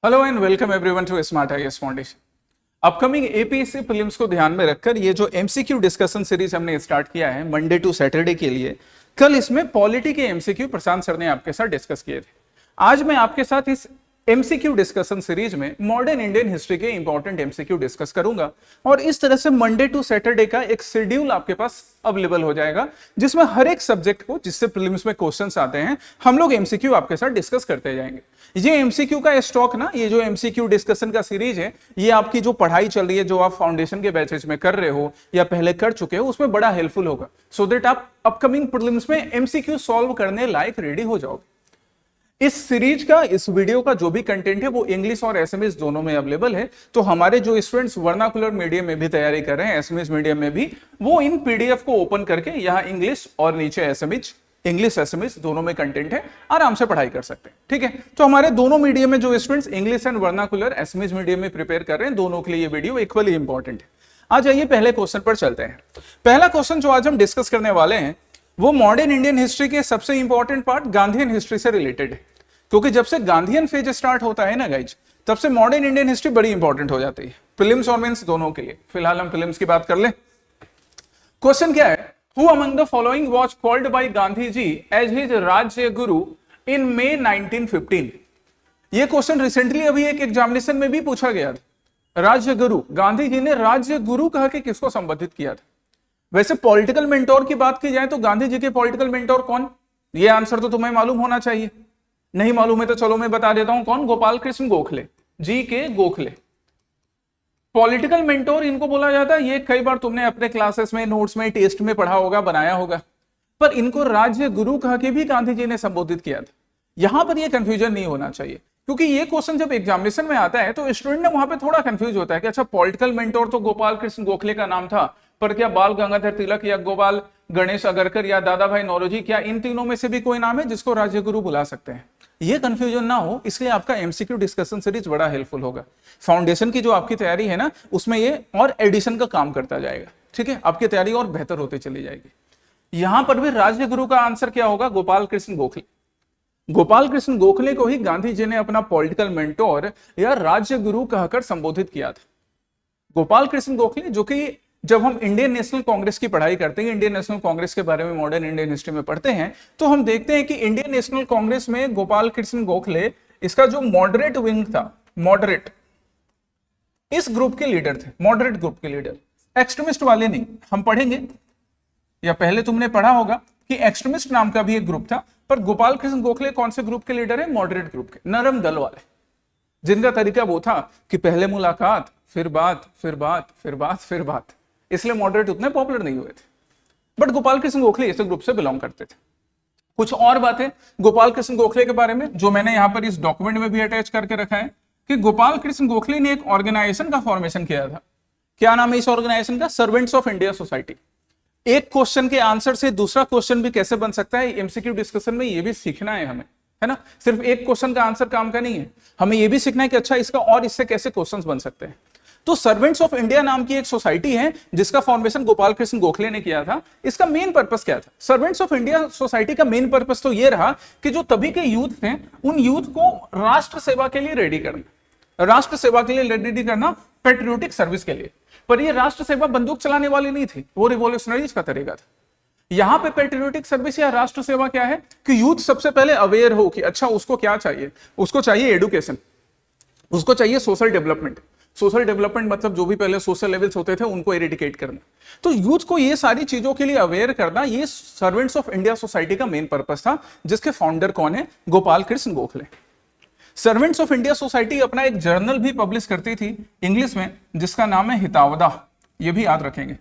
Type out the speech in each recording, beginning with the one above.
Hello and welcome everyone to smart IAS foundation. Upcoming APSC prelims को ध्यान में रखकर ये जो एमसीक्यू डिस्कशन सीरीज हमने स्टार्ट किया है मंडे टू सैटरडे के लिए, कल इसमें पॉलिटी के एमसीक्यू प्रशांत सर ने आपके साथ डिस्कस किए थे। आज मैं आपके साथ इस एमसीक्यू डिस्कशन सीरीज में मॉडर्न इंडियन हिस्ट्री के इंपॉर्टेंट एमसीक्यू डिस्कस करूंगा और इस तरह से मंडे टू सैटरडे का एक शेड्यूल आपके पास अवेलेबल हो जाएगा जिसमें हर एक सब्जेक्ट को जिससे प्रीलिम्स में क्वेश्चंस आते हैं हम लोग एमसीक्यू आपके साथ डिस्कस करते जाएंगे। ये एमसीक्यू का स्टॉक ना, ये जो एमसीक्यू डिस्कशन का सीरीज है, ये आपकी जो पढ़ाई चल रही है, जो आप फाउंडेशन के बैचेज में कर रहे हो या पहले कर चुके हो, उसमें बड़ा हेल्पफुल होगा सो दैट आप अपकमिंग प्रीलिम्स में एमसीक्यू सॉल्व करने लायक रेडी हो जाओगे। इस सीरीज का, इस वीडियो का जो भी कंटेंट है वो इंग्लिश और एसएमएस दोनों में अवेलेबल है। तो हमारे जो स्टूडेंट्स वर्नाकुलर मीडियम में भी तैयारी कर रहे हैं, एसएमएस मीडियम में भी, वो इन पीडीएफ को ओपन करके यहाँ इंग्लिश और नीचे एसएमएस, इंग्लिश एसएमएस दोनों में कंटेंट है, आराम से पढ़ाई कर सकते हैं। ठीक है, तो हमारे दोनों मीडियम में जो students English and vernacular SMS medium में प्रिपेयर कर रहे हैं, दोनों के लिए ये वीडियो इक्वली इंपॉर्टेंट है। आ जाइए पहले क्वेश्चन पर चलते हैं। पहला क्वेश्चन जो आज हम डिस्कस करने वाले हैं वो मॉडर्न इंडियन हिस्ट्री के सबसे इंपॉर्टेंट पार्ट गांधीयन हिस्ट्री से रिलेटेड है, क्योंकि जब से गांधीयन फेज स्टार्ट होता है ना गाइज, तब से मॉडर्न इंडियन हिस्ट्री बड़ी इंपॉर्टेंट हो जाती है प्रीलिम्स और मेंस दोनों के लिए। फिलहाल हम प्रीलिम्स की बात कर लें। क्वेश्चन क्या है? Who among the following was called by Gandhi ji as his Rajya Guru in May 1915? ये क्वेश्चन रिसेंटली अभी एक एग्जामिनेशन में भी पूछा गया था। राज्य गुरु, गांधी जी ने राज्य गुरु कह के किसको संबोधित किया था? वैसे पॉलिटिकल मेंटोर की बात की जाए तो गांधी जी के पॉलिटिकल मेंटोर कौन? ये आंसर तो तुम्हें मालूम होना चाहिए। नहीं मालूम है तो चलो मैं बता देता हूं कौन। गोपाल कृष्ण गोखले जी के गोखले पॉलिटिकल मेंटोर इनको बोला जाता है। ये कई बार तुमने अपने क्लासेस में, नोट्स में, टेस्ट में पढ़ा होगा, बनाया होगा, पर इनको राज्य गुरु कह के भी गांधी जी ने संबोधित किया था। यहां पर ये कंफ्यूजन नहीं होना चाहिए, क्योंकि ये क्वेश्चन जब एग्जामिनेशन में आता है तो स्टूडेंट ने वहां पे थोड़ा कंफ्यूज होता है कि अच्छा पॉलिटिकल मेंटोर तो गोपाल कृष्ण गोखले का नाम था, पर क्या बाल गंगाधर तिलक या गोपाल गणेश अगरकर या दादा भाई नौरोजी, क्या इन तीनों में से भी कोई नाम है जिसको राज्य गुरु बुला सकते हैं? ये कंफ्यूजन ना हो, इसलिए आपका एमसीक्यू डिस्कशन सीरीज बड़ा हेल्पफुल होगा। फाउंडेशन की जो आपकी तैयारी है ना, उसमें ये और एडिशन का काम करता जाएगा। ठीक है, आपकी तैयारी और बेहतर होती चली जाएगी। यहां पर भी राज्य गुरु का आंसर क्या होगा? गोपाल कृष्ण गोखले। गोपाल कृष्ण गोखले को ही गांधी जी ने अपना पॉलिटिकल मेंटोर या राज्य गुरु कहकर संबोधित किया था। गोपाल कृष्ण गोखले, जो कि जब हम इंडियन नेशनल कांग्रेस की पढ़ाई करते हैं, इंडियन नेशनल कांग्रेस के बारे में मॉडर्न इंडियन हिस्ट्री में पढ़ते हैं, तो हम देखते हैं कि इंडियन नेशनल कांग्रेस में गोपाल कृष्ण गोखले, इसका जो मॉडरेट विंग था, मॉडरेट, इस ग्रुप के लीडर थे। मॉडरेट ग्रुप के लीडर, एक्सट्रीमिस्ट वाले नहीं। हम पढ़ेंगे या पहले तुमने पढ़ा होगा कि एक्सट्रीमिस्ट नाम का भी एक ग्रुप था, पर गोपाल कृष्ण गोखले कौन से ग्रुप के लीडर है? मॉडरेट ग्रुप के, नरम दल वाले, जिनका तरीका वो था कि पहले मुलाकात, फिर बात, फिर बात, फिर बात, फिर बात। इसलिए मॉडरेट उतने पॉपुलर नहीं हुए थे, बट गोपाल कृष्ण गोखले इस ग्रुप से बिलोंग करते थे। कुछ और बातें गोपाल कृष्ण गोखले के बारे में जो मैंने यहां पर इस डॉक्यूमेंट में भी अटैच करके रखा है कि गोपाल कृष्ण गोखले ने एक ऑर्गेनाइजेशन का फॉर्मेशन किया था। क्या नाम है इस ऑर्गेनाइजेशन का? Servants of India society. एक क्वेश्चन के आंसर से दूसरा क्वेश्चन भी कैसे बन सकता है, एमसीक्यू डिस्कशन में ये भी सीखना है हमें, है ना। सिर्फ एक क्वेश्चन का आंसर काम का नहीं है, हमें ये भी सीखना है कि अच्छा इसका और इससे कैसे क्वेश्चंस बन सकते हैं। तो सर्वेंट्स ऑफ इंडिया नाम की एक सोसाइटी है जिसका फॉर्मेशन गोपाल कृष्ण गोखले ने किया था। इसका मेन पर्पस क्या था? सर्वेंट्स ऑफ इंडिया सोसाइटी का मेन पर्पस तो ये रहा कि जो तभी के यूथ थे, उन यूथ को राष्ट्र सेवा के लिए रेडी करना, राष्ट्र सेवा के लिए रेडी करना, पेट्रियोटिक सर्विस के लिए। पर ये राष्ट्र सेवा बंदूक चलाने वाली नहीं थी, वो रिवॉल्यूशनरीज का तरीका था। यहां पे पेट्रियोटिक सर्विस या राष्ट्र सेवा क्या है कि यूथ सबसे पहले अवेयर हो कि अच्छा उसको क्या चाहिए। उसको चाहिए एडुकेशन, उसको चाहिए सोशल डेवलपमेंट। सोशल डेवलपमेंट मतलब जो भी पहले सोशल लेवल्स होते थे उनको एरिडिकेट करना। तो यूथ को ये सारी चीजों के लिए अवेयर करना, ये सर्वेंट्स ऑफ इंडिया सोसाइटी का मेन पर्पस था, जिसके फाउंडर कौन है? Gopal Krishna Gokhale. Servants of India society अपना एक जर्नल भी पब्लिश करती थी इंग्लिश में, जिसका नाम है हितावदा। ये भी याद रखेंगे।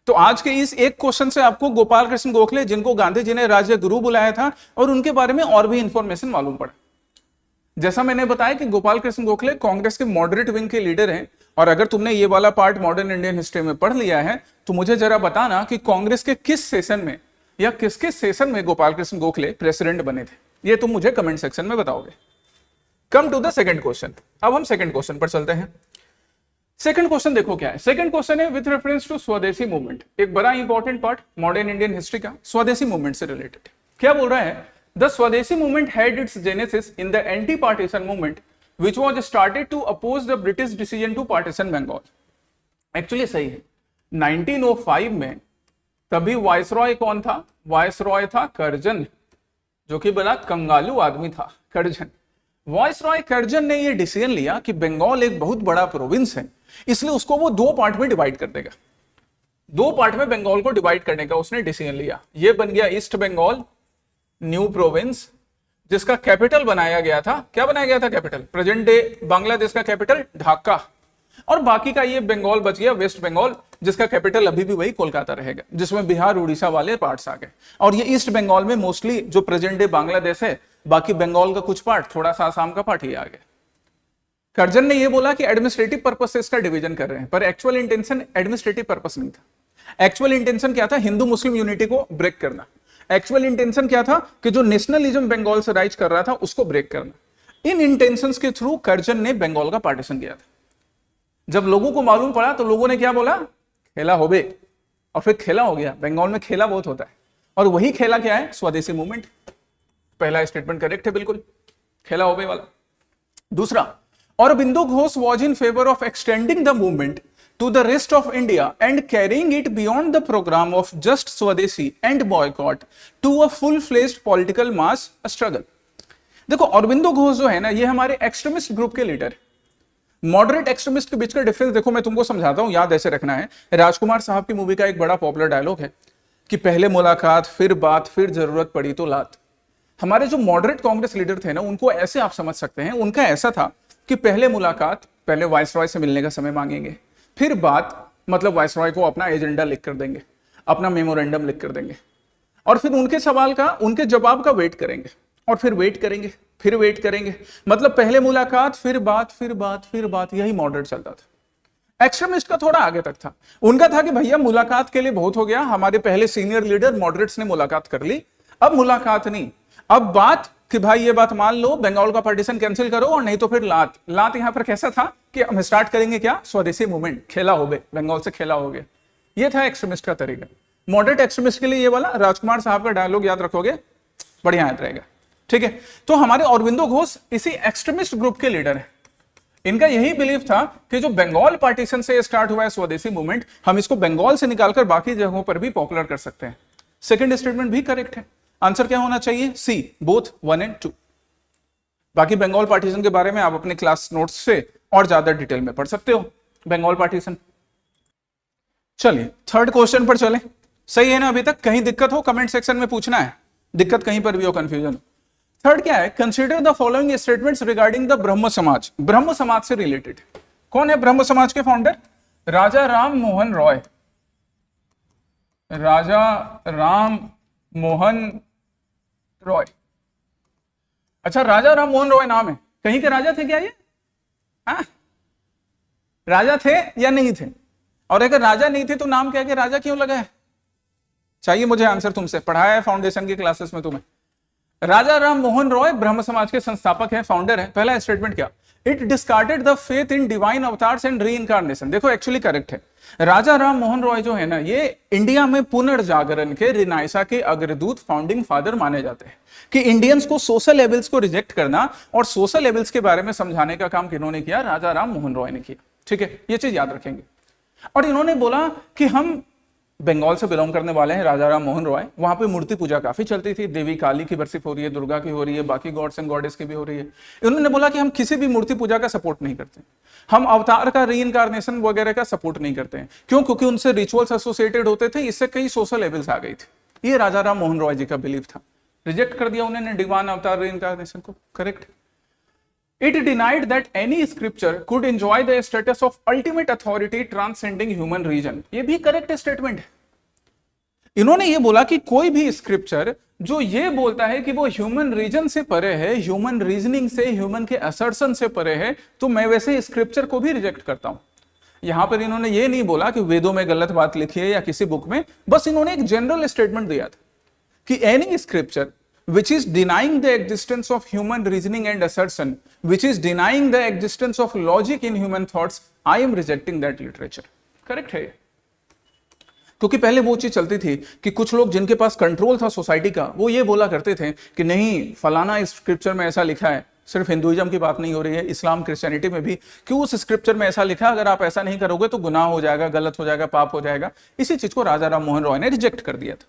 तो आज के इस एक क्वेश्चन से आपको गोपाल कृष्ण गोखले, जिनको गांधी जी ने राज्य गुरु बुलाया था, और उनके बारे में और भी इंफॉर्मेशन मालूम पड़ा। जैसा मैंने बताया कि गोपाल कृष्ण गोखले कांग्रेस के मॉडरेट विंग के लीडर हैं, और अगर तुमने ये वाला पार्ट मॉडर्न इंडियन हिस्ट्री में पढ़ लिया है तो मुझे जरा बताना कि कांग्रेस के किस सेशन में या किस किस सेशन में गोपाल कृष्ण गोखले प्रेसिडेंट बने थे। ये तुम मुझे कमेंट सेक्शन में बताओगे। Come to the second question. अब हम सेकंड क्वेश्चन पर चलते हैं। सेकंड क्वेश्चन देखो क्या है। सेकंड क्वेश्चन है विथ रेफरेंस टू स्वदेशी मूवमेंट। एक बड़ा important part modern Indian history का स्वदेशी मूवमेंट से रिलेटेड। क्या बोल रहा है? The Swadeshi movement had its genesis in the anti-partition movement which was started to oppose the British decision to partition Bengal. Actually सही है। 1905 में तभी वायसरॉय कौन था? वायसरॉय था कर्जन, जो कि बड़ा कंगालू आदमी था, कर्जन। वायसरॉय कर्जन ने ये डिसीजन लिया कि बंगाल एक बहुत बड़ा प्रोविंस है, इसलिए उसको वो दो पार्ट में डिवाइड कर देगा। दो पार्ट में बंगाल को डिवाइड करने का उसने डिसीजन लिया। ये बन गया ईस्ट बंगाल न्यू प्रोविंस, जिसका कैपिटल बनाया गया था, क्या बनाया गया था कैपिटल? प्रेजेंट डे बांग्लादेश का कैपिटल ढाका। और बाकी का ये बंगाल बच गया वेस्ट बंगाल, जिसका कैपिटल अभी भी वही कोलकाता रहेगा, जिसमें बिहार उड़ीसा वाले पार्ट्स आ गए। और ये ईस्ट बंगाल में मोस्टली जो प्रेजेंट डे बांग्लादेश है, बाकी बंगाल का कुछ पार्ट, थोड़ा सा आसाम का पार्ट, ये आ गया। कर्जन ने ये बोला कि एडमिनिस्ट्रेटिव पर्पस से इसका डिवीजन कर रहे हैं, पर एक्चुअल इंटेंशन एडमिनिस्ट्रेटिव पर्पस नहीं था। एक्चुअल इंटेंशन क्या था? हिंदू मुस्लिम यूनिटी को ब्रेक करना। एक्चुअल इंटेंशन क्या था? कि जो नेशनलिज्म बंगाल से राइज कर रहा था उसको ब्रेक करना। इन इंटेंशंस के थ्रू कर्जन ने बंगाल का पार्टीशन किया था। जब लोगों को मालूम पड़ा तो लोगों ने क्या बोला? खेला हो बे, और फिर खेला हो गया। बंगाल में खेला बहुत होता है, और वही खेला क्या है? स्वदेशी मूवमेंट। पहला स्टेटमेंट करेक्ट है, बिल्कुल खेला हो बे वाला। दूसरा, Aurobindo Ghosh was in favor of extending the movement to the rest of India and carrying it beyond the program of just Swadeshi and boycott to a full-fledged political mass struggle. देखो, Aurobindo Ghosh जो है ना, ये हमारे extremist group के leader. Moderate extremist के बीच का difference देखो, मैं तुमको समझाता हूं, याद ऐसे रखना है। राजकुमार साहब की मूवी का एक बड़ा पॉपुलर डायलॉग है कि पहले मुलाकात, फिर बात, फिर जरूरत पड़ी तो लात। हमारे जो मॉडरेट कांग्रेस लीडर थे ना, उनको ऐसे आप समझ सकते हैं, उनका ऐसा था कि पहले मुलाकात, पहले वायसरॉय से मिलने का समय मांगेंगे, फिर बात मतलब वायसरॉय को अपना एजेंडा लिख कर देंगे, अपना मेमोरेंडम लिख कर देंगे, और फिर उनके सवाल का, उनके जवाब का वेट करेंगे, और फिर वेट करेंगे, फिर वेट करेंगे। मतलब पहले मुलाकात, फिर बात, फिर बात, फिर बात, यही मॉडरेट चलता था। एक्सट्रीमिस्ट का थोड़ा आगे तक था। उनका था कि भैया मुलाकात के लिए बहुत हो गया, हमारे पहले सीनियर लीडर मॉडरेट्स ने मुलाकात कर ली, अब मुलाकात नहीं, अब बात कि भाई ये बात मान लो, बंगाल का पार्टीशन कैंसिल करो, और नहीं तो फिर लात। लात यहां पर कैसा था कि हम स्टार्ट करेंगे क्या? स्वदेशी मूवमेंट, खेला हो गए, बंगाल से खेला हो गया। ये था एक्सट्रीमिस्ट का तरीका। मॉडरेट एक्सट्रीमिस्ट के लिए ये वाला राजकुमार साहब का डायलॉग याद रखोगे, बढ़िया याद रहेगा, ठीक है। तो हमारे अरबिंदो घोष इसी एक्सट्रीमिस्ट ग्रुप के लीडर है। इनका यही बिलीफ था कि जो बंगाल पार्टीशन से स्टार्ट हुआ है स्वदेशी मूवमेंट, हम इसको बंगाल से निकालकर बाकी जगहों पर भी पॉपुलर कर सकते हैं। सेकंड स्टेटमेंट भी करेक्ट है। आंसर क्या होना चाहिए? सी, बोथ 1 और 2। बाकी बंगाल पार्टीशन के बारे में आप अपने क्लास नोट्स से और ज्यादा डिटेल में पढ़ सकते हो। बंगाल पार्टीशन। चलिए थर्ड क्वेश्चन पर चलें। सही है ना अभी तक? कहीं दिक्कत हो कमेंट सेक्शन में पूछना है, दिक्कत कहीं पर भी हो, कंफ्यूजन हो। थर्ड क्या है? Consider the following statements regarding the ब्रह्म समाज। ब्रह्म समाज से रिलेटेड कौन है ब्रह्म समाज के फाउंडर? राजा राम मोहन रॉय। राजा राम मोहन रॉय। अच्छा, राजा राम मोहन रॉय नाम है, कहीं के राजा थे क्या ये? हाँ, राजा थे या नहीं थे? और अगर राजा नहीं थे तो नाम क्या के राजा क्यों लगा है? चाहिए मुझे आंसर तुमसे, पढ़ाया है फाउंडेशन की क्लासेस में तुम्हें। राजा राम मोहन रॉय ब्रह्म समाज के संस्थापक हैं, फाउंडर हैं। पहला स्टेटमेंट क्या? It discarded the faith in divine avatars and reincarnation. देखो एक्चुअली करेक्ट है। राजा राम मोहन रॉय जो है ना, ये इंडिया में पुनर्जागरण के, रिनाइसा के अग्रदूत, फाउंडिंग फादर माने जाते हैं। कि इंडियंस को सोशल लेवल्स को रिजेक्ट करना और सोशल लेवल्स के बारे में समझाने का काम किन्होंने किया? राजा राम मोहन रॉय ने किया। ठीक है, ये चीज याद रखेंगे। और इन्होंने बोला कि हम बंगाल से बिलोंग करने वाले हैं, राजा राम मोहन रॉय। वहां पे मूर्ति पूजा काफी चलती थी, देवी काली की वर्शिप हो रही है, दुर्गा की हो रही है, बाकी गॉड्स एंड गॉडेस की भी हो रही है। इन्होंने बोला कि हम किसी भी मूर्ति पूजा का सपोर्ट नहीं करते, हम अवतार का, रीइंकार्नेशन वगैरह का सपोर्ट नहीं करते हैं। क्यों? क्योंकि उनसे रिचुअल्स एसोसिएटेड होते थे, इससे कई सोशल लेवल्स आ गई थी। ये राजा राम मोहन रॉय जी का बिलीफ था। रिजेक्ट कर दिया उन्होंने डिवाइन अवतार, रीइंकार्नेशन को। Correct. It denied that any scripture could enjoy the status of ultimate authority transcending human reason. ये भी करेक्ट स्टेटमेंट है। इन्होंने ये बोला कि कोई भी स्क्रिप्चर जो ये बोलता है कि वो ह्यूमन रीजन से परे है, ह्यूमन रीजनिंग से, ह्यूमन के असर्शन से परे है, तो मैं वैसे स्क्रिप्चर को भी रिजेक्ट करता हूं। यहां पर इन्होंने ये नहीं बोला कि वेदों में गलत बात लिखी है या किसी बुक में, बस इन्होंने एक जनरल स्टेटमेंट दिया था कि any scripture which is denying the existence of human reasoning and assertion, which is denying the existence of logic in human thoughts, I am rejecting that literature. Correct है। क्योंकि पहले वो चीज चलती थी कि कुछ लोग जिनके पास कंट्रोल था सोसाइटी का, वो ये बोला करते थे कि नहीं, फलाना स्क्रिप्चर में ऐसा लिखा है, सिर्फ हिंदुइज्म की बात नहीं हो रही है, इस्लाम क्रिश्चियनिटी में भी, कि उस स्क्रिप्चर में ऐसा लिखा अगर आप ऐसा नहीं करोगे तो गुनाह हो जाएगा, गलत हो जाएगा, पाप हो जाएगा। इसी चीज को राजा राम मोहन रॉय ने रिजेक्ट कर दिया था।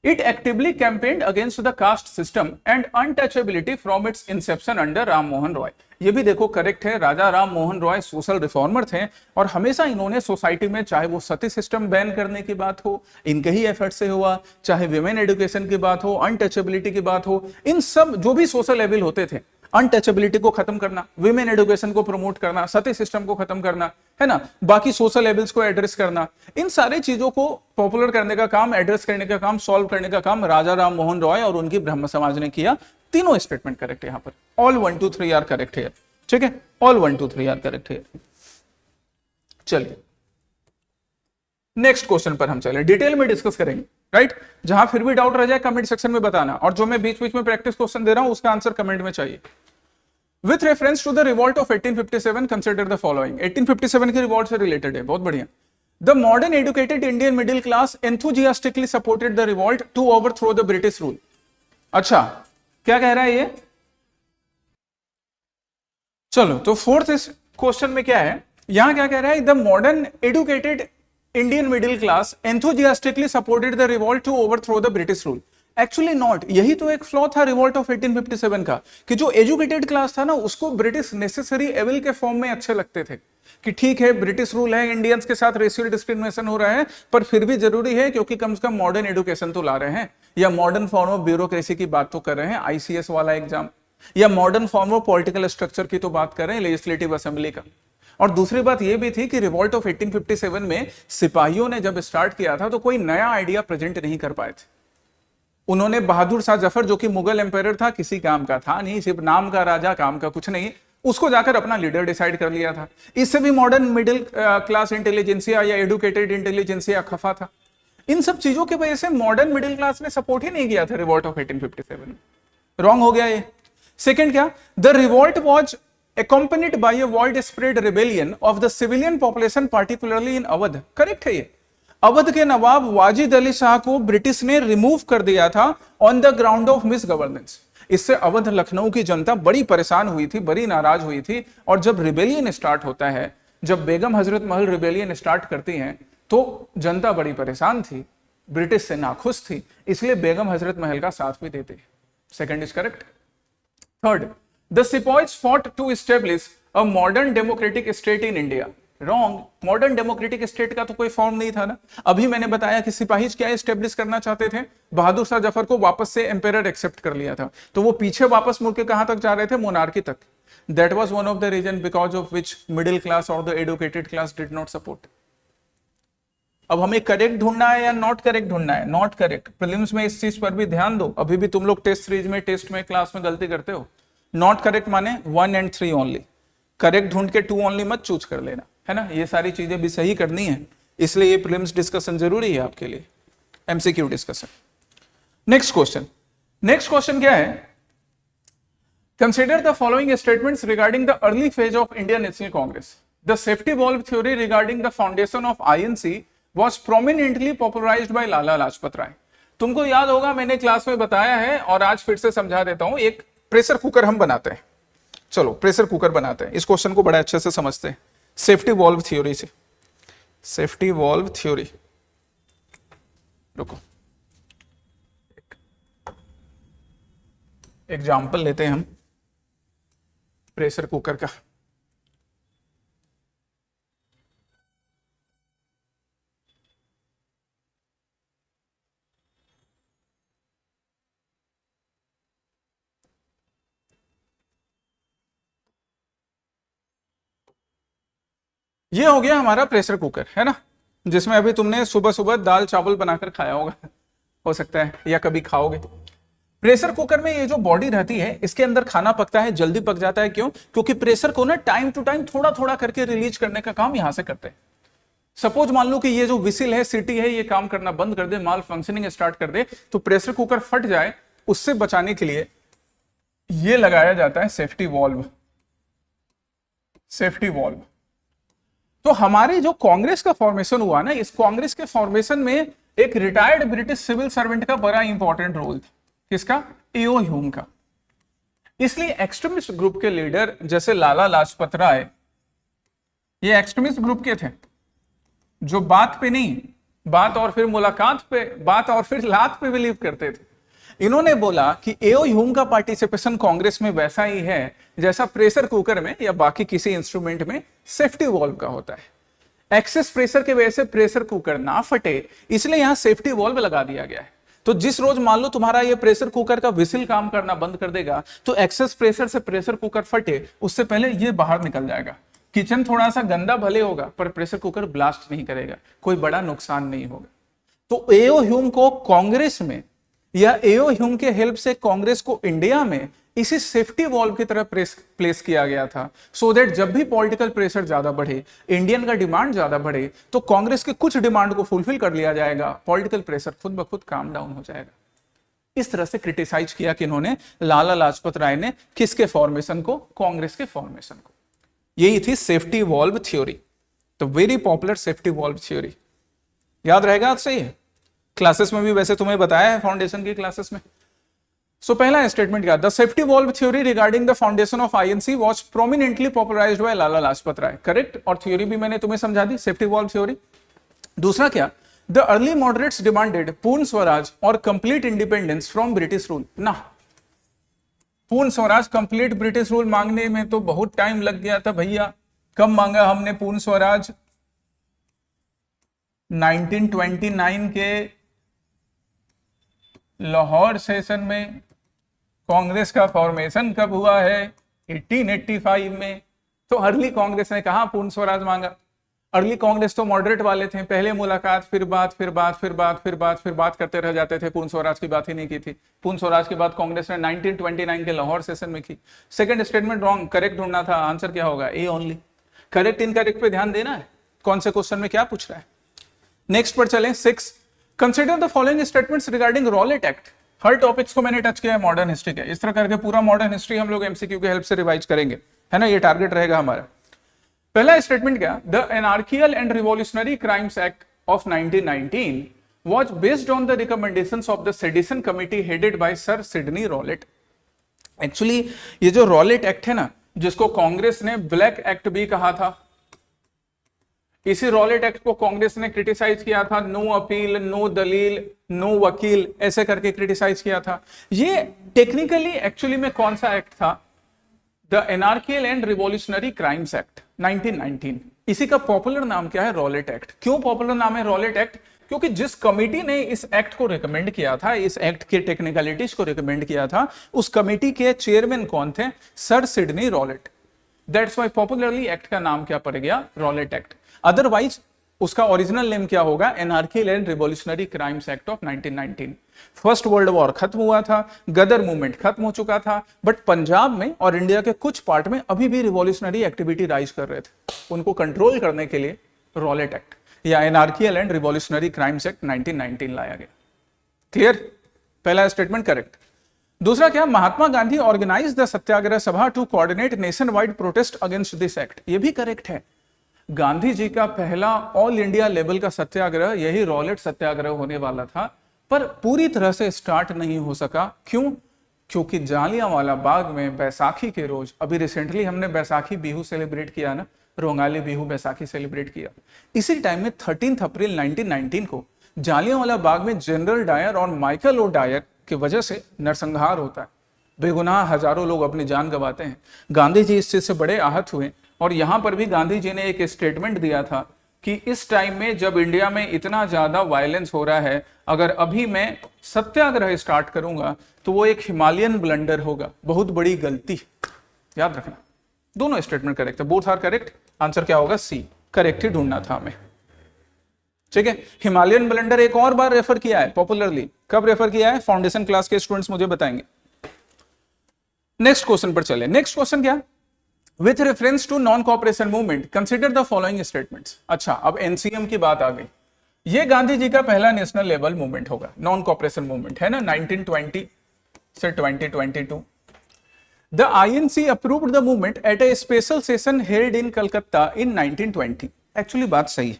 It actively campaigned against the caste system and untouchability from its inception under Ram Mohan Roy. ये भी देखो करेक्ट है, राजा राम मोहन रॉय सोशल रिफॉर्मर थे और हमेशा इन्होंने सोसाइटी में, चाहे वो सती सिस्टम बैन करने की बात हो, इनके ही एफर्ट से हुआ, चाहे विमेन एजुकेशन की बात हो, अनटचेबिलिटी की बात हो, इन सब जो भी सोशल एविल होते थे, अनटचेबिलिटी को खत्म करना, विमेन एजुकेशन को प्रमोट करना, सती सिस्टम को खत्म करना, है ना, बाकी सोशल एविल्स को एड्रेस करना, इन सारी चीजों को पॉपुलर करने का काम, एड्रेस करने का काम, सॉल्व करने का काम राजा राम मोहन रॉय और उनकी ब्रह्म समाज ने किया। तीनों स्टेटमेंट करेक्ट है यहां पर, ऑल 1 2 3 आर करेक्ट है, ठीक है, ऑल 1 2 3 आर करेक्ट है। चलिए नेक्स्ट क्वेश्चन पर हम चले, डिटेल में डिस्कस करेंगे, राइट। जहां फिर भी डाउट रह जाए कमेंट सेक्शन में बताना, और जो मैं बीच बीच में प्रैक्टिस क्वेश्चन दे रहा हूं उसका आंसर कमेंट में चाहिए। With reference to the revolt of 1857, consider the following। 1857 की रिवॉल्ट से रिलेटेड है, बहुत बढ़िया। The modern educated Indian middle class enthusiastically supported the revolt to overthrow the British rule। अच्छा, क्या कह रहा है ये? चलो तो फोर्थ क्वेश्चन में क्या है, यहां क्या कह रहा है, the modern educated Indian middle class enthusiastically supported the revolt to overthrow the British rule। Actually not, यही तो एक फ्लॉ था रिवॉल्ट ऑफ 1857 का, कि जो एजुकेटेड क्लास था ना उसको ब्रिटिश नेसेसरी एविल के फॉर्म में अच्छे लगते थे, कि ठीक है ब्रिटिश रूल है, इंडियंस के साथ रेशियल डिस्क्रिमिनेशन हो रहा है, पर फिर भी जरूरी है क्योंकि कम से कम मॉडर्न एजुकेशन तो ला रहे हैं, या मॉडर्न फॉर्म ऑफ ब्यूरोक्रेसी की बात तो कर रहे हैं, आईसीएस वाला एग्जाम, या modern form of political structure की तो बात कर रहे हैं, लेजिस्लेटिव असेंबली का। और दूसरी बात यह भी थी कि रिवॉल्ट ऑफ 1857 में सिपाहियों ने जब स्टार्ट किया था तो कोई नया आइडिया प्रेजेंट नहीं कर पाए थे। उन्होंने बहादुर शाह जफर, जो कि मुगल एम्पायर था, किसी काम का था नहीं, सिर्फ नाम का राजा, काम का कुछ नहीं, उसको जाकर अपना लीडर डिसाइड कर लिया था। इससे भी मॉडर्न मिडिल क्लास इंटेलिजेंसिया या एडुकेटेड इंटेलिजेंसिया खफा था। इन सब चीजों की वजह से मॉडर्न मिडिल क्लास ने सपोर्ट ही नहीं किया था रिवॉल्ट ऑफ 1857। रॉन्ग हो गया ये। सेकेंड क्या, the revolt was accompanied by a widespread rebellion of the civilian population particularly in Awadh. Correct है ये। अवध के नवाब वाजिद अली शाह को ब्रिटिश ने रिमूव कर दिया था on the ground of miss governance. इससे अवध लखनऊ की जनता बड़ी परेशान हुई थी, बड़ी नाराज हुई थी, और जब रिबेलियन स्टार्ट होता है, जब बेगम हजरत महल रिबेलियन स्टार्ट करती हैं तो जनता बड़ी परेशान थी, ब्रिटिश से नाखुश थी, इसलिए बेगम हजरत महल का साथ भी देते हैं। Second is correct. Third, the sepoys fought to establish a modern democratic state in India. Wrong, modern democratic state का तो कोई फॉर्म नहीं था ना। अभी मैंने बताया कि सिपाही क्या एस्टेब्लिश करना चाहते थे, बहादुर शाह जफर को वापस से एम्पायर एक्सेप्ट कर लिया था, तो वो पीछे वापस मुड़ के कहां तक जा रहे थे, मोनार्की तक। That was one of the reason because of which middle class और the educated class did not support. अब हमें करेक्ट ढूंढना है या नॉट करेक्ट ढूंढना है? Not correct. प्रीलिम्स में इस चीज पर भी ध्यान दो, अभी भी तुम लोग टेस्ट सीरीज में, टेस्ट में, क्लास में गलती करते हो। नॉट करेक्ट माने 1 and 3 ओनली, करेक्ट ढूंढ के 2 ओनली मत चूज कर लेना, है ना। ये सारी चीजें भी सही करनी है, इसलिए ये प्रीलिम्स डिस्कशन जरूरी है आपके लिए, MCQ discussion. Next question, next question क्या है, consider the following statements regarding the early phase of Indian national Congress. The safety valve theory regarding the foundation of INC was prominently popularized by लाला लाजपत राय। तुमको याद होगा मैंने क्लास में बताया है और आज फिर से समझा देता हूं। एक प्रेशर कुकर हम बनाते हैं, चलो प्रेशर कुकर बनाते हैं, इस क्वेश्चन को बड़ा अच्छे से समझते हैं सेफ्टी वॉल्व थ्योरी से। सेफ्टी वॉल्व थ्योरी, रुको एग्जाम्पल लेते हैं हम प्रेशर कुकर का। ये हो गया हमारा प्रेशर कुकर, है ना, जिसमें अभी तुमने सुबह सुबह दाल चावल बनाकर खाया होगा, हो सकता है, या कभी खाओगे। प्रेशर कुकर में ये जो बॉडी रहती है, इसके अंदर खाना पकता है, जल्दी पक जाता है। क्यों? क्योंकि प्रेशर को ना टाइम टू टाइम थोड़ा थोड़ा करके रिलीज करने का काम यहां से करते हैं। सपोज मान लो कि ये जो विसिल है, सीटी है, ये काम करना बंद कर दे, माल फंक्शनिंग स्टार्ट कर दे, तो प्रेशर कुकर फट जाए, उससे बचाने के लिए ये लगाया जाता है सेफ्टी वॉल्व। Safety valve. तो हमारे जो कांग्रेस का फॉर्मेशन हुआ ना, इस कांग्रेस के फॉर्मेशन में एक रिटायर्ड ब्रिटिश सिविल सर्वेंट का बड़ा इंपॉर्टेंट रोल था। किसका? एओ ह्यूम का। इसलिए एक्सट्रीमिस्ट ग्रुप के लीडर जैसे लाला लाजपत राय, ये एक्सट्रीमिस्ट ग्रुप के थे जो बात पे नहीं, बात और फिर मुलाकात पे, बात और फिर लात पे बिलीव करते थे। इन्होंने बोला कि एओ ह्यूम का पार्टिसिपेशन कांग्रेस में वैसा ही है जैसा प्रेशर कुकर में या बाकी किसी इंस्ट्रूमेंट में सेफ्टी वॉल्व का होता है। एक्सेस प्रेशर की वजह से प्रेशर कुकर ना फटे, इसलिए यहां सेफ्टी वॉल्व लगा दिया गया है। तो जिस रोज मान लो तुम्हारा ये प्रेशर कुकर का विसिल काम करना बंद कर देगा, तो एक्सेस प्रेशर से प्रेशर कुकर फटे उससे पहले ये बाहर निकल जाएगा। किचन थोड़ा सा गंदा भले होगा पर प्रेशर कुकर ब्लास्ट नहीं करेगा, कोई बड़ा नुकसान नहीं होगा। तो एओ ह्यूम को कांग्रेस में या एओ ह्यूम के हेल्प से कांग्रेस को इंडिया में इसी सेफ्टी वॉल्व की तरह प्लेस किया गया था, सो दैट जब भी पॉलिटिकल प्रेशर ज्यादा बढ़े, इंडियन का डिमांड ज्यादा बढ़े, तो कांग्रेस के कुछ डिमांड को फुलफिल कर लिया जाएगा, पॉलिटिकल प्रेशर खुद ब खुद काम डाउन हो जाएगा। इस तरह से क्रिटिसाइज किया कि इन्होंने लाला लाजपत राय ने किसके फॉर्मेशन को, कांग्रेस के फॉर्मेशन को। यही थी सेफ्टी वॉल्व थ्योरी, तो very popular safety valve theory. याद रहेगा आज से ये, क्लासेस में भी वैसे तुम्हें बताया है फाउंडेशन की क्लासेस में। सो पहला स्टेटमेंट क्या, the safety valve theory regarding the foundation of INC was prominently popularised by Lala Lajpat Rai. Correct, और थ्योरी भी मैंने तुम्हें समझा दी, सेफ्टी वॉल्व थ्योरी। दूसरा क्या, द अर्ली मॉडरेट्स डिमांडेड पूर्ण स्वराज और complete independence from British rule. ना, पूर्ण स्वराज कंप्लीट ब्रिटिश रूल मांगने में तो बहुत टाइम लग गया था भैया। कब मांगा हमने पूर्ण स्वराज? 1929 के लाहौर सेशन में। कांग्रेस का फॉर्मेशन कब हुआ है? 1885 में। तो अर्ली कांग्रेस ने कहा पूर्ण स्वराज मांगा। अर्ली कांग्रेस तो मॉडरेट वाले थे, पहले मुलाकात फिर बात फिर बात फिर बात फिर बात फिर बात करते रह जाते थे, पूर्ण स्वराज की बात ही नहीं की थी। पूर्ण स्वराज की बात कांग्रेस ने 1929 के लाहौर सेशन में की। सेकंड स्टेटमेंट रॉन्ग, करेक्ट ढूंढना था, आंसर क्या होगा? A only. करेक्ट इनकरेक्ट पे ध्यान देना है, कौन से क्वेश्चन में क्या पूछ रहा है। नेक्स्ट पर चलें, 6, consider the following statements regarding Rowlatt act. Her topics को मैंने टच किया है मॉडर्न हिस्ट्री के, इस तरह करके पूरा मॉडर्न हिस्ट्री हम लोग एमसीक्यू के हेल्प से रिवाइज करेंगे, है ना, ये टारगेट रहेगा हमारा। पहला स्टेटमेंट क्या, the anarchical and revolutionary crimes act of 1919 was based on the recommendations of the Sedition Committee headed by Sir Sidney Rowlett। Actually ये जो रॉलेट एक्ट है ना, जिसको कांग्रेस ने ब्लैक एक्ट भी कहा था, इसी रॉलेट एक्ट को कांग्रेस ने क्रिटिसाइज किया था। नो अपील, नो दलील, नो वकील, ऐसे करके क्रिटिसाइज किया था। ये टेक्निकली एक्चुअली में कौन सा एक्ट था? The anarchical and revolutionary crimes act 1919। इसी का पॉपुलर नाम क्या है? Rowlatt act. क्यों पॉपुलर नाम है रॉलेट एक्ट? क्योंकि जिस कमेटी ने इस एक्ट को रिकमेंड किया था, इस एक्ट के टेक्निकलिटीज को रिकमेंड किया था, उस कमेटी के चेयरमैन कौन थे? Sir Sidney Rowlatt. That's why popularly act का नाम क्या पड़ गया? Rowlatt act. अदरवाइज उसका ओरिजिनल नेम क्या होगा? Anarchical and revolutionary crimes act of 1919। First world war खत्म हुआ था, गदर मूवमेंट खत्म हो चुका था, बट पंजाब में और इंडिया के कुछ पार्ट में अभी भी रिवॉल्यूशनरी एक्टिविटी राइज कर रहे थे। उनको कंट्रोल करने के लिए रॉलेट एक्ट या anarchical and revolutionary crimes act 1919 लाया गया। क्लियर? पहला स्टेटमेंट करेक्ट। दूसरा क्या, Mahatma Gandhi organise the Satyagraha Sabha to coordinate nationwide protest against this act. ये भी करेक्ट है। गांधी जी का पहला ऑल इंडिया लेवल का सत्याग्रह यही रॉलेट सत्याग्रह होने वाला था, पर पूरी तरह से स्टार्ट नहीं हो सका। क्यों? क्योंकि जालियांवाला बाग में बैसाखी के रोज, अभी रिसेंटली हमने बैसाखी बिहू सेलिब्रेट किया ना, रोंगाली बिहू बैसाखी सेलिब्रेट किया, इसी टाइम में 13 अप्रैल 1919 को जालियांवाला बाग में जनरल डायर और माइकल ओ डायर की वजह से नरसंहार होता है। बेगुनाह हजारों लोग अपनी जान गंवाते हैं। गांधी जी इस चीज से बड़े आहत हुए और यहां पर भी गांधी जी ने एक स्टेटमेंट दिया था कि इस टाइम में जब इंडिया में इतना ज्यादा वायलेंस हो रहा है, अगर अभी मैं सत्याग्रह स्टार्ट करूंगा तो वो एक हिमालयन ब्लंडर होगा, बहुत बड़ी गलती। याद रखना, दोनों स्टेटमेंट करेक्ट है, बोथ आर करेक्ट। आंसर क्या होगा? सी। करेक्ट ही ढूंढना था हमें, ठीक है। हिमालयन ब्लंडर एक और बार रेफर किया है पॉपुलरली। कब रेफर किया है? फाउंडेशन क्लास के स्टूडेंट्स मुझे बताएंगे। नेक्स्ट क्वेश्चन पर चले। नेक्स्ट क्वेश्चन क्या? With reference to non cooperation movement consider the following statements. अच्छा, अब एनसीएम की बात आ गई। ये गांधी जी का पहला नेशनल लेवल मूवमेंट होगा, नॉन कॉपरेशन मूवमेंट है ना, 1920 से 2022। The INC approved the movement at A special session held in Calcutta in 1920। Actually बात सही है।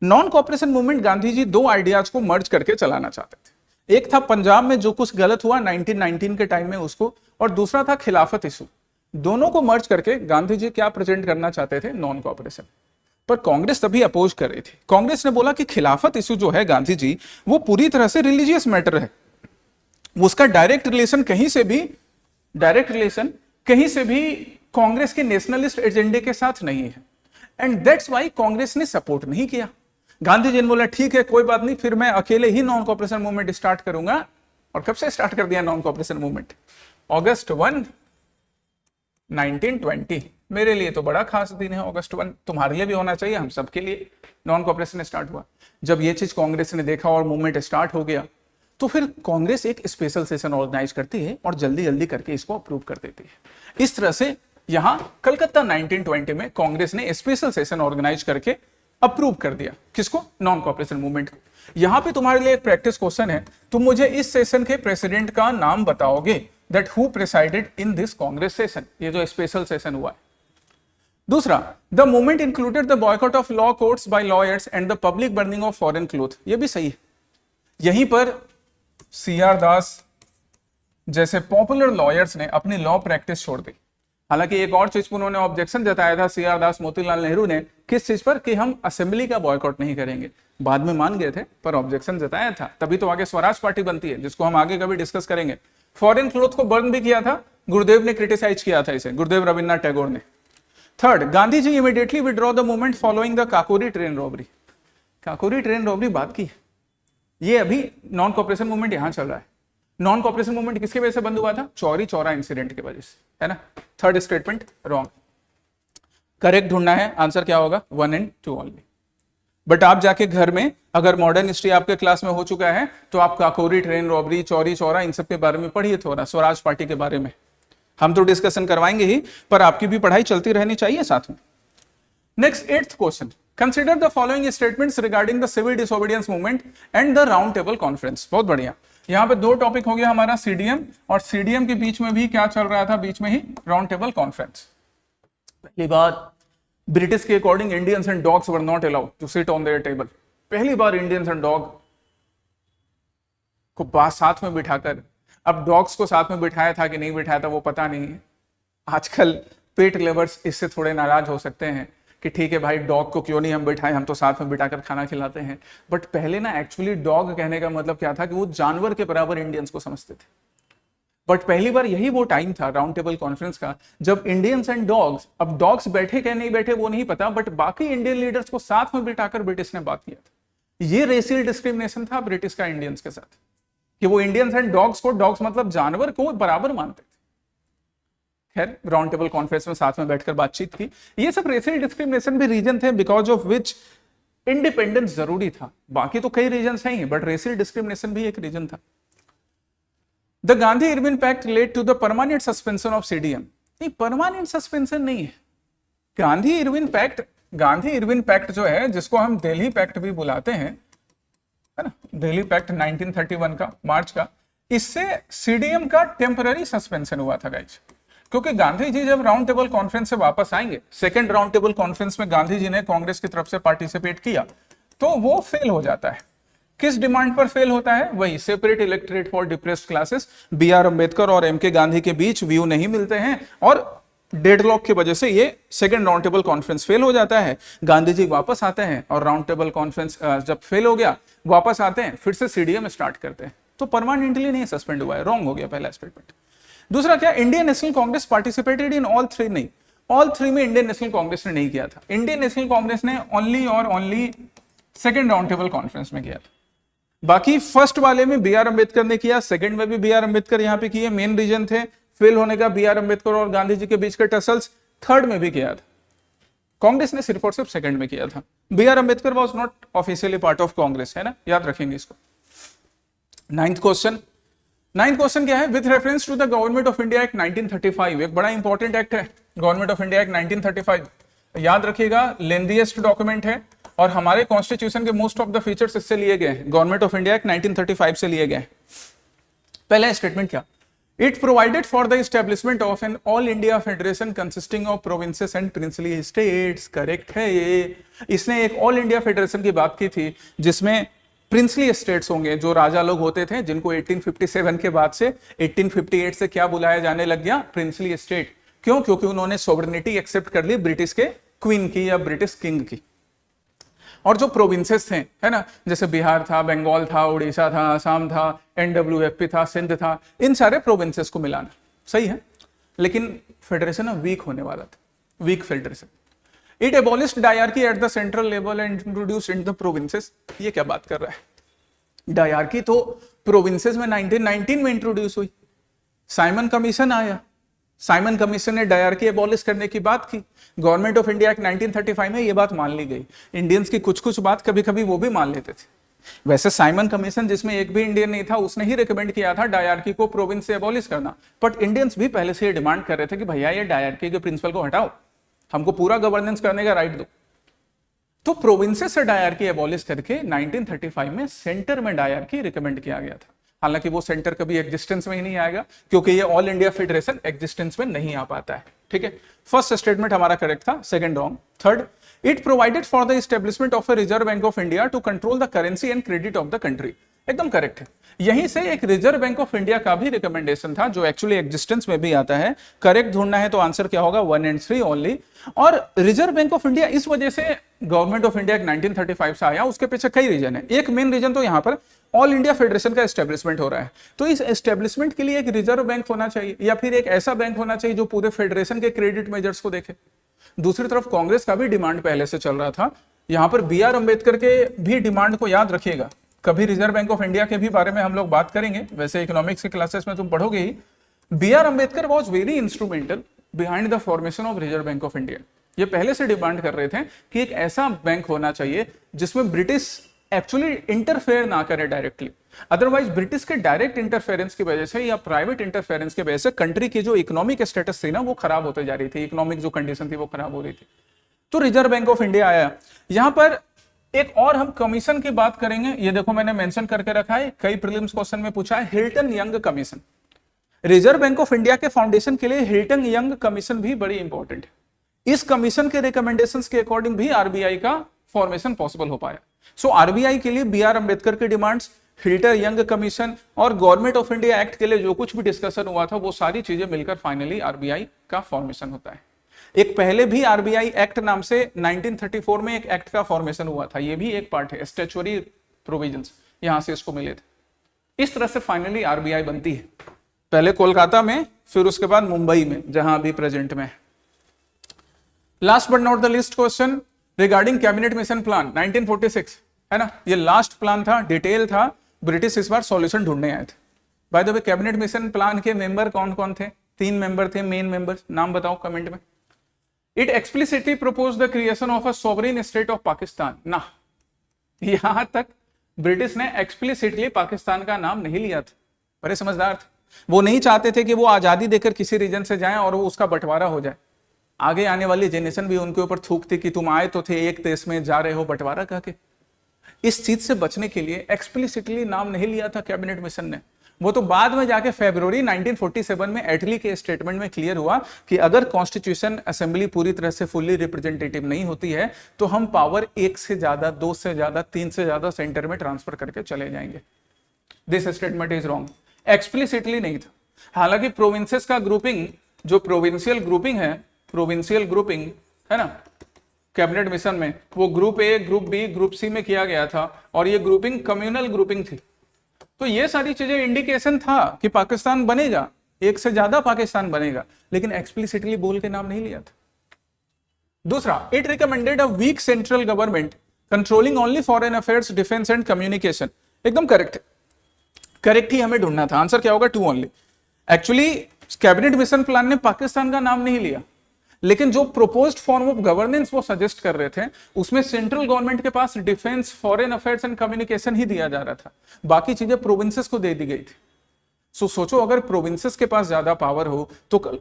Non cooperation movement Gandhi ji दो आइडियाज को मर्ज करके चलाना चाहते थे। एक था पंजाब में जो कुछ गलत हुआ 1919 के टाइम में उसको, और दूसरा था खिलाफत इशू। दोनों को मर्ज करके गांधी जी क्या प्रेजेंट करना चाहते थे? Non cooperation. पर कांग्रेस तभी अपोज कर रही थी। कांग्रेस ने बोला कि खिलाफत इशू जो है गांधी जी, वो पूरी तरह से रिलीजियस मैटर है, उसका डायरेक्ट रिलेशन कहीं से भी कांग्रेस के नेशनलिस्ट एजेंडे के साथ नहीं है, एंड दैट्स वाई कांग्रेस ने सपोर्ट नहीं किया। गांधी जी ने बोला ठीक है कोई बात नहीं, फिर मैं अकेले ही नॉन कॉपरेशन मूवमेंट स्टार्ट करूंगा। और कब से स्टार्ट कर दिया नॉन कॉपरेशन मूवमेंट? अगस्त 1, 1920। मेरे लिए तो बड़ा खास दिन है अगस्त 1, तुम्हारे लिए भी होना चाहिए, हम सबके लिए नॉन कॉपरेशन स्टार्ट हुआ। जब ये चीज कांग्रेस ने देखा और मूवमेंट स्टार्ट हो गया, तो फिर कांग्रेस एक स्पेशल सेशन ऑर्गेनाइज करती है और जल्दी जल्दी करके इसको अप्रूव कर देती है। इस तरह से यहां कलकत्ता 1920 में कांग्रेस ने स्पेशल सेशन ऑर्गेनाइज करके अप्रूव कर दिया। किसको? नॉन कॉपरेशन मूवमेंट को। यहां पे तुम्हारे लिए एक प्रैक्टिस क्वेश्चन है, तुम मुझे इस सेशन के प्रेसिडेंट का नाम बताओगे, that who presided in this Congress session, ये जो स्पेशल सेशन हुआ है। दूसरा, the movement included the boycott of law courts by lawyers and the public burning of foreign cloth. ये भी सही है। यहीं पर CR दास जैसे पॉपुलर लॉयर्स ने अपनी लॉ प्रैक्टिस छोड़ दी। हालांकि एक और चीज पर उन्होंने ऑब्जेक्शन जताया था, CR दास, मोतीलाल नेहरू ने, किस चीज पर? कि हम असेंबली का बॉयकॉट नहीं करेंगे। बाद में मान गए थे पर ऑब्जेक्शन जताया था, तभी तो आगे स्वराज पार्टी बनती है, जिसको हम आगे कभी डिस्कस करेंगे। फॉरेन क्लोथ को बर्न भी किया था, गुरुदेव ने क्रिटिसाइज किया था इसे, गुरुदेव रविन्द्रनाथ टैगोर ने। Third, Gandhi ji immediately withdraw the movement following the Kakori train robbery. Kakori train robbery बात की, ये अभी नॉन कॉपरेशन मूवमेंट यहां चल रहा है। नॉन कॉपरेशन मूवमेंट किसकी वजह से बंद हुआ था? चौरी चौरा इंसिडेंट की वजह से, है ना। Third statement wrong. करेक्ट ढूंढना है, आंसर क्या होगा? 1 and 2 ओनली। बट आप जाके घर में अगर मॉडर्न हिस्ट्री आपके क्लास में हो चुका है तो आप काकोरी ट्रेन रॉबरी, चौरी चौरा, इन सब के बारे में पढ़िए थोड़ा, स्वराज पार्टी के बारे में। हम तो डिस्कशन करवाएंगे ही, पर आपकी भी पढ़ाई चलती रहनी चाहिए साथ में। Next, 8th question, consider the following statements regarding the civil disobedience movement and the round table conference. बहुत बढ़िया। यहां पे दो टॉपिक हो गया हमारा, CDM, और CDM के बीच में भी क्या चल रहा था? बीच में ही राउंड टेबल कॉन्फ्रेंस। पहली बार ब्रिटिश के according Indians and dogs were not allowed to sit on their table. पहली बार इंडियंस एंड डॉग को साथ में बिठाकर, अब डॉग्स को साथ में बिठाया था कि नहीं बिठाया था वो पता नहीं है। आजकल पेट लवर्स इससे थोड़े नाराज हो सकते हैं कि ठीक है भाई, डॉग को क्यों नहीं हम बिठाएं, हम तो साथ में बिठाकर खाना खिलाते हैं। बट पहले ना एक्चुअली डॉग कहने का मतलब क्या था कि वो जानवर के बराबर इंडियंस को समझते थे। बट पहली बार यही वो टाइम था राउंड टेबल कॉन्फ्रेंस का जब इंडियंस एंड डॉग्स, अब डॉग्स बैठे क्या नहीं बैठे वो नहीं पता, बट बाकी इंडियन लीडर्स को साथ में बिठाकर ब्रिटिश ने बात किया था। ये रेशियल डिस्क्रिमिनेशन था ब्रिटिश का इंडियंस के साथ, कि वो इंडियंस एंड डॉग्स को, डॉग्स मतलब जानवर को, बराबर मानते थे। खैर, राउंड टेबल कॉन्फ्रेंस में साथ में बैठकर बातचीत की। ये सब रेशियल डिस्क्रिमिनेशन भी रीजन थे बिकॉज ऑफ विच इंडिपेंडेंस जरूरी था। बाकी तो कई रीजन हैं ही, बट रेशियल डिस्क्रिमिनेशन भी एक रीजन था। The Gandhi Irwin pact led to the permanent suspension of CDM। नहीं, परमानेंट सस्पेंशन नहीं है। गांधी इरविन पैक्ट जो है, जिसको हम दिल्ली पैक्ट भी बुलाते हैं, है ना, दिल्ली पैक्ट 1931 का, मार्च का, इससे CDM का टेम्पररी सस्पेंशन हुआ था गाइस। क्योंकि गांधी जी जब राउंड टेबल कॉन्फ्रेंस से वापस आएंगे, सेकेंड राउंड टेबल कॉन्फ्रेंस में गांधी जी ने कांग्रेस की तरफ से पार्टिसिपेट किया, तो वो फेल हो जाता है। किस डिमांड पर फेल होता है? वही separate electorate for depressed classes. BR Ambedkar और MK गांधी के बीच व्यू नहीं मिलते हैं और डेडलॉक की वजह से ये second round table conference fail हो जाता है। गांधी जी वापस आते हैं और राउंड टेबल कॉन्फ्रेंस जब फेल हो गया, वापस आते हैं, फिर से CDM स्टार्ट करते हैं। तो परमानेंटली नहीं सस्पेंड हुआ है, रॉन्ग हो गया पहला स्टेटमेंट। दूसरा क्या, Indian national Congress participated in all three? नहीं, ऑल थ्री में इंडियन नेशनल कांग्रेस ने नहीं किया था। इंडियन नेशनल कांग्रेस ने ओनली और only second round table conference में किया था। बाकी फर्स्ट वाले में BR अम्बेडकर ने किया, सेकंड में भी BR अम्बेडकर यहां पे किए। मेन रीजन थे फेल होने का BR अम्बेडकर और गांधी जी के बीच के टसल्स। थर्ड में भी किया था, कांग्रेस ने सिर्फ और सिर्फ सेकंड में किया था। BR Ambedkar was not officially part of Congress, है ना, याद रखेंगे इसको। नाइन्थ क्वेश्चन क्या है? With reference to the government of India act 1935, एक बड़ा इंपॉर्टेंट एक्ट है गवर्नमेंट ऑफ इंडिया एक्ट 1935। याद रखिएगा, लेंथीएस्ट डॉक्यूमेंट है और हमारे कॉन्स्टिट्यूशन के मोस्ट ऑफ द फीचर्स इससे लिए गए हैं, गवर्नमेंट ऑफ इंडिया एक्ट 1935 से लिए गए। पहला स्टेटमेंट क्या? It provided for the establishment of an all India federation consisting of provinces and princely states. Correct है ये। इसने एक ऑल इंडिया फेडरेशन की बात की थी जिसमें प्रिंसली स्टेट्स होंगे, जो राजा लोग होते थे जिनको 1857 के बाद से 1858 से क्या बुलाया जाने लग गया, प्रिंसली स्टेट। क्यों? क्योंकि उन्होंने सॉवरेनिटी एक्सेप्ट कर ली ब्रिटिश के क्वीन की या ब्रिटिश किंग की। और जो प्रोविंसेस थे, है ना, जैसे बिहार था, बंगाल था, उड़ीसा था, असम था, NWFP था, सिंध था, इन सारे प्रोविंसेस को मिलाना सही है। लेकिन फेडरेशन वीक होने वाला था, weak federation. It abolished dyarchy at the central level and introduced in the provinces. ये क्या बात कर रहा है? डायरकी तो प्रोविंसेस में 1919 में इंट्रोड्यूस हुई, साइमन कमीशन आया, साइमन कमीशन ने डायरकी एबॉलिश करने की बात की, गवर्नमेंट ऑफ इंडिया एक्ट 1935 में ये बात मान ली गई। इंडियंस की कुछ कुछ बात कभी कभी वो भी मान लेते थे। वैसे साइमन कमीशन जिसमें एक भी इंडियन नहीं था, उसने ही रिकमेंड किया था डायरकी को प्रोविंस से एबॉलिश करना, बट इंडियंस भी पहले से ये डिमांड कर रहे थे कि भैया ये डायरकी के प्रिंसिपल को हटाओ, हमको पूरा गवर्नेंस करने का राइट दो। तो प्रोविंसेस से डायरकी एबॉलिश करके 1935 में सेंटर में डायरकी रिकमेंड किया गया था। हालांकि वो सेंटर कभी एग्जिस्टेंस में ही नहीं आएगा, क्योंकि ये ऑल इंडिया फेडरेशन एग्जिस्टेंस में नहीं आ पाता है। ठीक है, फर्स्ट स्टेटमेंट हमारा करेक्ट था, second wrong. Third, it provided for the establishment of a reserve bank of India to control the currency and credit of the country. एकदम करेक्ट है। यहीं से एक रिजर्व बैंक ऑफ इंडिया का भी recommendation था, जो एक्चुअली एग्जिस्टेंस में भी आता है। करेक्ट ढूंढना है तो आंसर क्या होगा, 1 and 3 ओनली। और रिजर्व बैंक ऑफ इंडिया इस वजह से गवर्नमेंट ऑफ इंडिया 1935 से आया, उसके पीछे कई रीजन है। एक मेन रीजन तो यहाँ पर ऑल इंडिया फेडरेशन का एस्टेब्लिशमेंट हो रहा है, तो इस एस्टेब्लिशमेंट के लिए एक रिजर्व बैंक होना चाहिए, या फिर एक ऐसा बैंक होना चाहिए जो पूरे फेडरेशन के क्रेडिट मेजर्स को देखे। दूसरी तरफ कांग्रेस का भी डिमांड पहले से चल रहा था। यहां पर BR अम्बेडकर के भी डिमांड को याद रखिएगा, कभी रिजर्व बैंक ऑफ इंडिया के भी बारे में हम लोग बात करेंगे, वैसे इकोनॉमिक्स की क्लासेस में तुम पढ़ोगे ही। BR Ambedkar was very instrumental behind the formation of reserve bank of India. ये पहले से डिमांड कर रहे थे कि एक ऐसा बैंक होना चाहिए जिसमें ब्रिटिश एक्चुअली इंटरफेयर ना करे डायरेक्टली। अदरवाइज ब्रिटिश के डायरेक्ट इंटरफेरेंस की वजह से या प्राइवेट इंटरफेरेंस की वजह से कंट्री की जो इकोनॉमिक स्टेटस थी ना, वो खराब होते जा रही थी, इकोनॉमिक जो कंडीशन थी वो खराब हो रही थी। तो रिजर्व बैंक ऑफ इंडिया आया। यहां पर एक और हम कमीशन की बात करेंगे, ये देखो मैंने मेंशन करके रखा है, कई प्रीलिम्स क्वेश्चन में पूछा है, Hilton young commission. Reserve bank of India के फाउंडेशन के लिए हिल्टन यंग कमीशन भी बड़ी इंपॉर्टेंट है। इस कमीशन के रिकमेंडेशंस के अकॉर्डिंग भी आरबीआई का फॉर्मेशन पॉसिबल हो पाया। सो आरबीआई के लिए BR अम्बेडकर की डिमांड्स, हिल्टन यंग कमीशन और गवर्नमेंट ऑफ इंडिया एक्ट के लिए जो कुछ भी डिस्कशन हुआ था, वो सारी चीजें मिलकर फाइनली आरबीआई का फॉर्मेशन होता है। एक पहले भी आरबीआई एक्ट नाम से 1934 में एक एक्ट का फॉर्मेशन हुआ था, ये भी एक पार्ट है, स्टैट्यूटरी प्रोविजंस यहां से इसको मिले थे। इस तरह से फाइनली आरबीआई बनती है, पहले कोलकाता में, फिर उसके बाद मुंबई में, जहां अभी प्रेजेंट में है। Last but not the list question regarding cabinet mission plan 1946, है ना, ये लास्ट प्लान था, डिटेल था, ब्रिटिश इस बार सॉल्यूशन ढूंढने आए थे। By the way cabinet mission plan के मेंबर कौन कौन थे? 3 मेंबर थे, मेन मेंबर्स, नाम बताओ कमेंट में। It explicitly propose the creation of a sovereign state of Pakistan ना, यहां तक ब्रिटिश ने एक्सप्लिसिटली पाकिस्तान का नाम नहीं लिया था, बड़े समझदार थे। वो नहीं चाहते थे कि वो आजादी देकर किसी रीजन से जाएं और वो उसका बंटवारा हो जाए। आगे आने वाली जनरेशन भी उनके ऊपर थूकती कि तुम आए तो थे एक देश में, जा रहे हो बंटवारा करके। इस चीज से बचने के लिए एक्सप्लिसिटली नाम नहीं लिया था कैबिनेट मिशन ने। वो तो बाद में जाके फरवरी 1947 में एटली के स्टेटमेंट में क्लियर हुआ कि अगर कॉन्स्टिट्यूशन असेंबली पूरी तरह से फुल्ली रिप्रेजेंटेटिव नहीं होती है तो हम पावर 1 से ज्यादा, 2 से ज्यादा, 3 से ज्यादा सेंटर में ट्रांसफर करके चले जाएंगे। This statement is wrong, explicitly नहीं था। हालांकि प्रोविंसेस का ग्रुपिंग, जो प्रोविंशियल ग्रुपिंग है, प्रोविंशियल ग्रुपिंग है ना कैबिनेट मिशन में, वो group A, group B, group C में किया गया था, और ये ग्रुपिंग कम्युनल ग्रुपिंग थी। तो ये सारी चीजें इंडिकेशन था कि पाकिस्तान बनेगा, एक से ज्यादा पाकिस्तान बनेगा, लेकिन एक्सप्लिसिटली बोल के नाम नहीं लिया था। दूसरा, it recommended a weak central government controlling only foreign affairs, defence and communication. एकदम करेक्ट है, करेक्ट ही हमें ढूंढना था, आंसर क्या होगा 2 only. Actually cabinet mission plan ने पाकिस्तान का नाम नहीं लिया, लेकिन जो प्रोपोज्ड फॉर्म ऑफ गवर्नेंस वो सजेस्ट कर रहे थे, उसमें सेंट्रल गवर्नमेंट के पास defence, foreign affairs and communication ही दिया जा रहा था, बाकी चीजें प्रोविंसेस को दे दी गई थी। सो सोचो अगर प्रोविंसेस के पास ज्यादा पावर हो तो कल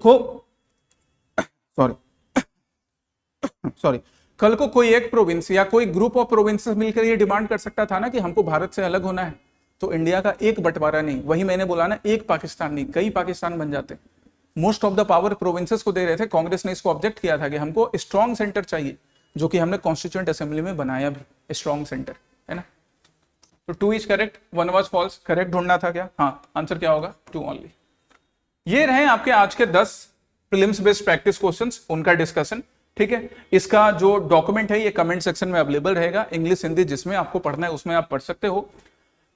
को कोई एक प्रोविंस या कोई ग्रुप ऑफ प्रोविंसेस मिलकर ये डिमांड कर सकता था ना कि हमको भारत से अलग होना है, तो इंडिया का एक बंटवारा नहीं, वही मैंने बोला ना, एक पाकिस्तान नहीं, कई पाकिस्तान बन जाते। Most of the power provinces को दे रहे थे। कांग्रेस ने इसको ऑब्जेक्ट किया था कि हमको स्ट्रॉन्ग सेंटर चाहिए, जो कि हमने कॉन्स्टिट्यूएंट असेंबली में बनाया भी, स्ट्रॉन्ग सेंटर, है ना। तो 2 is correct, 1 was false. Correct ढूंढना था क्या? हाँ, आंसर क्या होगा? 2 ओनली। ये रहे आपके आज के 10 प्रीलिम्स बेस्ड प्रैक्टिस क्वेश्चंस, उनका डिस्कशन। ठीक है, इसका जो डॉक्यूमेंट है ये कमेंट सेक्शन में अवेलेबल रहेगा, इंग्लिश हिंदी जिसमें आपको पढ़ना है उसमें आप पढ़ सकते हो।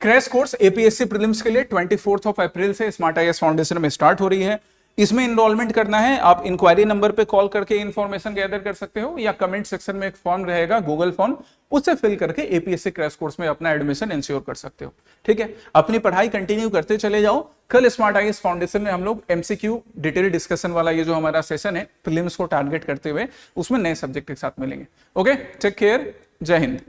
क्रैश कोर्स एपीएससी प्रीलिम्स के लिए 24 अप्रैल से स्मार्ट आईएएस फाउंडेशन में स्टार्ट हो रही है। इसमें इनरोलमेंट करना है, आप इंक्वायरी नंबर पे कॉल करके इंफॉर्मेशन गैदर कर सकते हो, या कमेंट सेक्शन में एक फॉर्म रहेगा गूगल फॉर्म, उससे फिल करके एपीएससी क्रैश कोर्स में अपना एडमिशन इंश्योर कर सकते हो। ठीक है, अपनी पढ़ाई कंटिन्यू करते चले जाओ। कल स्मार्ट आईएएस फाउंडेशन में हम लोग एमसीक्यू डिटेल डिस्कशन वाला ये जो हमारा सेशन है प्रीलिम्स को टारगेट करते हुए, उसमें नए सब्जेक्ट के साथ मिलेंगे। ओके, टेक केयर, जय हिंद।